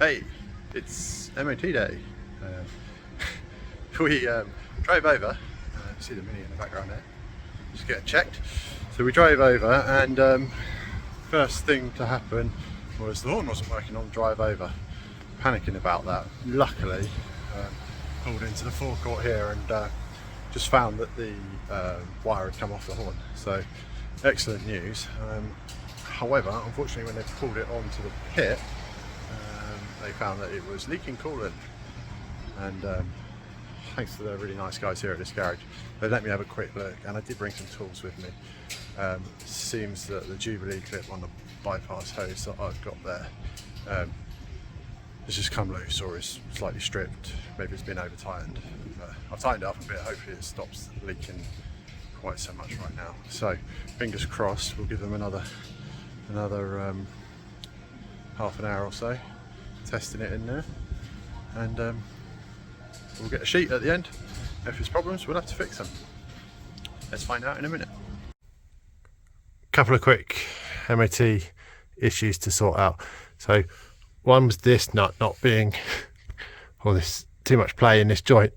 Hey, it's MOT day. We drove over, you see the Mini in the background there, just get it checked. So we drove over and first thing to happen was the horn wasn't working on the drive over. Panicking about that. Luckily, pulled into the forecourt here and just found that the wire had come off the horn. So excellent news. However, unfortunately when they pulled it onto the pit, they found that it was leaking coolant, and thanks to the really nice guys here at this garage, they let me have a quick look, and I did bring some tools with me. Seems that the Jubilee clip on the bypass hose that I've got there has just come loose or is slightly stripped. Maybe it's been over tightened. I've tightened it up a bit, hopefully it stops leaking quite so much right now. So fingers crossed, we'll give them another half an hour or so, testing it in there, and we'll get a sheet at the end. If there's problems, we'll have to fix them. Let's find out in a minute. Couple of quick MOT issues to sort out. So one was this nut not being, or this too much play in this joint,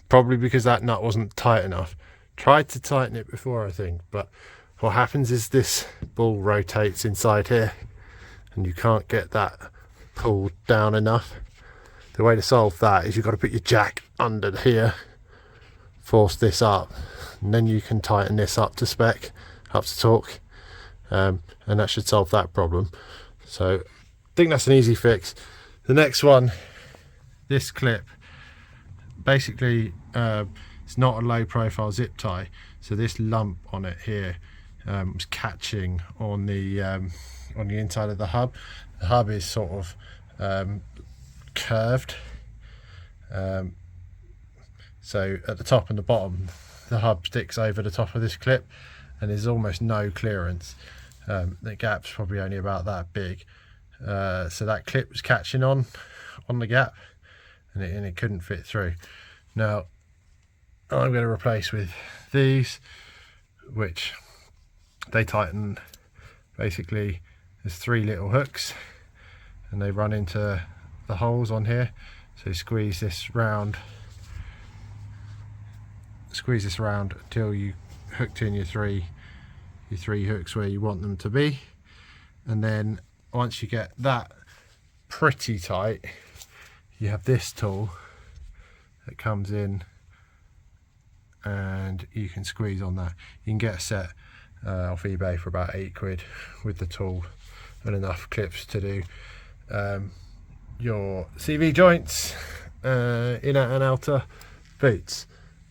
probably because that nut wasn't tight enough. Tried to tighten it before, I think, but what happens is this ball rotates inside here and you can't get that pulled down enough. The way to solve that is you've got to put your jack under here, force this up, and then you can tighten this up to spec, up to torque, and that should solve that problem. So I think that's an easy fix. The next one, this clip, basically it's not a low profile zip tie, so this lump on it here was catching on the inside of the hub. The hub is sort of curved, so at the top and the bottom the hub sticks over the top of this clip and there's almost no clearance. The gap's probably only about that big, so that clip was catching on the gap and it couldn't fit through. Now I'm going to replace with these, which they tighten. Basically there's 3 little hooks and they run into the holes on here, so squeeze this round until you hooked in your three hooks where you want them to be, and then once you get that pretty tight, you have this tool that comes in and you can squeeze on that. You can get a set off eBay for about £8 with the tool and enough clips to do your CV joints, inner and outer boots.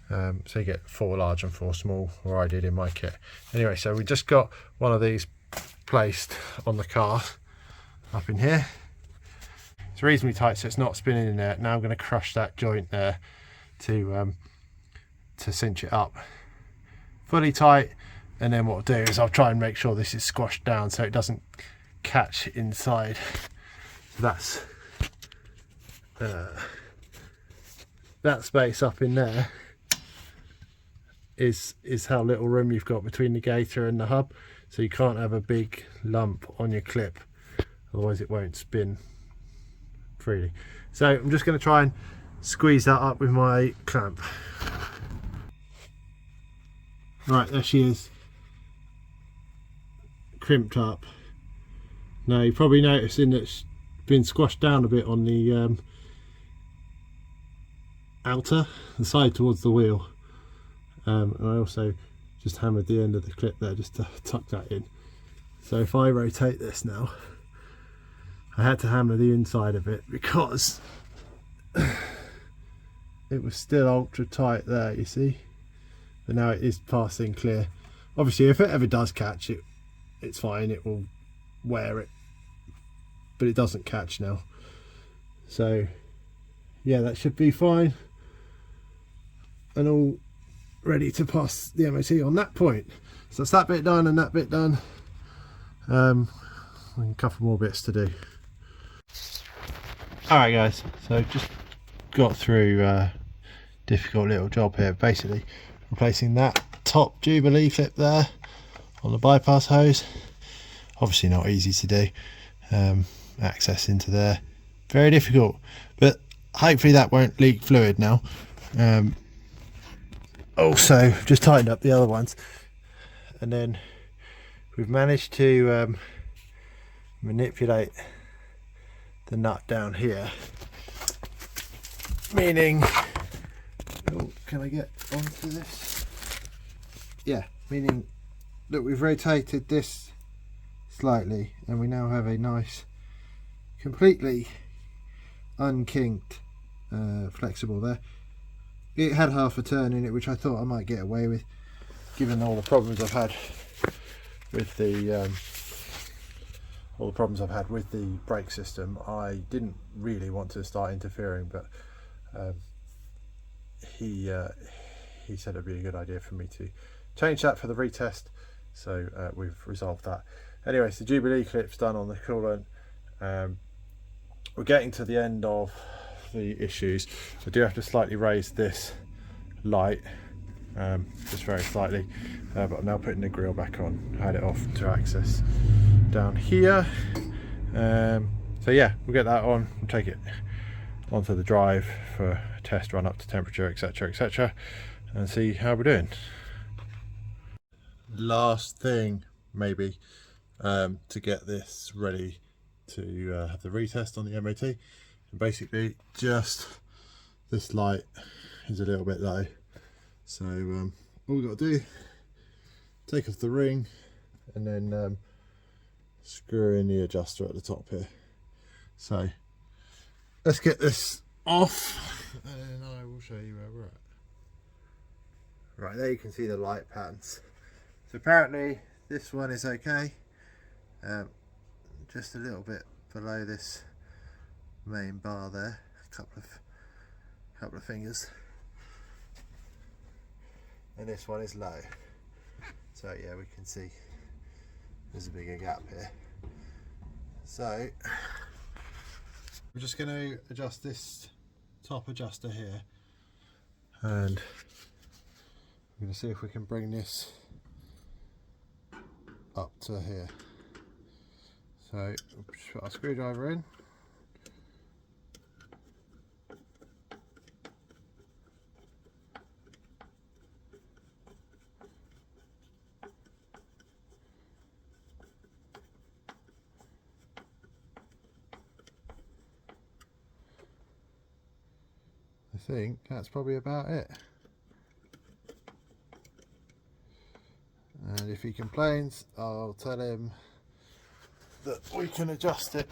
So you get 4 large and 4 small, or I did in my kit. Anyway, so we just got one of these placed on the car up in here. It's reasonably tight, so it's not spinning in there. Now I'm going to crush that joint there to cinch it up fully tight, and then what I'll do is I'll try and make sure this is squashed down so it doesn't catch inside. That's that space up in there is how little room you've got between the gator and the hub, so you can't have a big lump on your clip, otherwise it won't spin freely. So I'm just going to try and squeeze that up with my clamp. Right, there she is, crimped up. Now you're probably noticing that it's been squashed down a bit on the outer, the side towards the wheel, and I also just hammered the end of the clip there just to tuck that in. So if I rotate this now, I had to hammer the inside of it because it was still ultra tight there, you see, but now it is passing clear. Obviously if it ever does catch it, it's fine, it will wear it, but it doesn't catch now. So yeah, that should be fine and all ready to pass the MOT on that point. So that's that bit done and that bit done. And a couple more bits to do. Alright guys, so just got through a difficult little job here, basically replacing that top Jubilee clip there on the bypass hose. Obviously not easy to do, access into there, very difficult, but hopefully that won't leak fluid now. Also, just tightened up the other ones, and then we've managed to manipulate the nut down here, meaning, oh, can I get onto this? Yeah, meaning that we've rotated this slightly and we now have a nice, completely unkinked flexible there. It had half a turn in it, which I thought I might get away with, given all the problems I've had with the brake system. I didn't really want to start interfering, but he said it'd be a good idea for me to change that for the retest, so we've resolved that. Anyways, the Jubilee clip's done on the coolant. We're getting to the end of the issues. I do have to slightly raise this light, just very slightly, but I'm now putting the grille back on. I had it off to access down here. So yeah, we'll get that on, we'll take it onto the drive for a test run up to temperature, etc, etc, and see how we're doing. Last thing maybe to get this ready to have the retest on the MOT, and basically just this light is a little bit low, so all we've got to do, take off the ring and then screw in the adjuster at the top here. So let's get this off and I will show you where we're at. Right, there you can see the light patterns. So apparently this one is okay, just a little bit below this main bar there, a couple of fingers, and this one is low. So yeah, we can see there's a bigger gap here. So we're just going to adjust this top adjuster here, and we're going to see if we can bring this up to here. So just put our screwdriver in, I think that's probably about it. And if he complains, I'll tell him that we can adjust it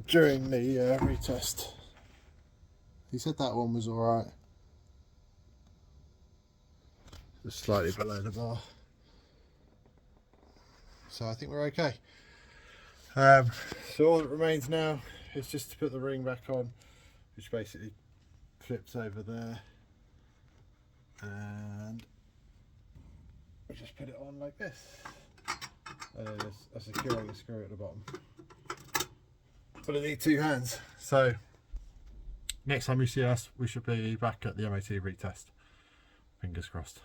during the retest. He said that one was alright, just slightly below the bar, so I think we're okay. So all that remains now is just to put the ring back on, which basically flips over there, and we just put it on like this. There's a securing screw at the bottom, but I need two hands. So next time you see us, we should be back at the MOT retest. Fingers crossed.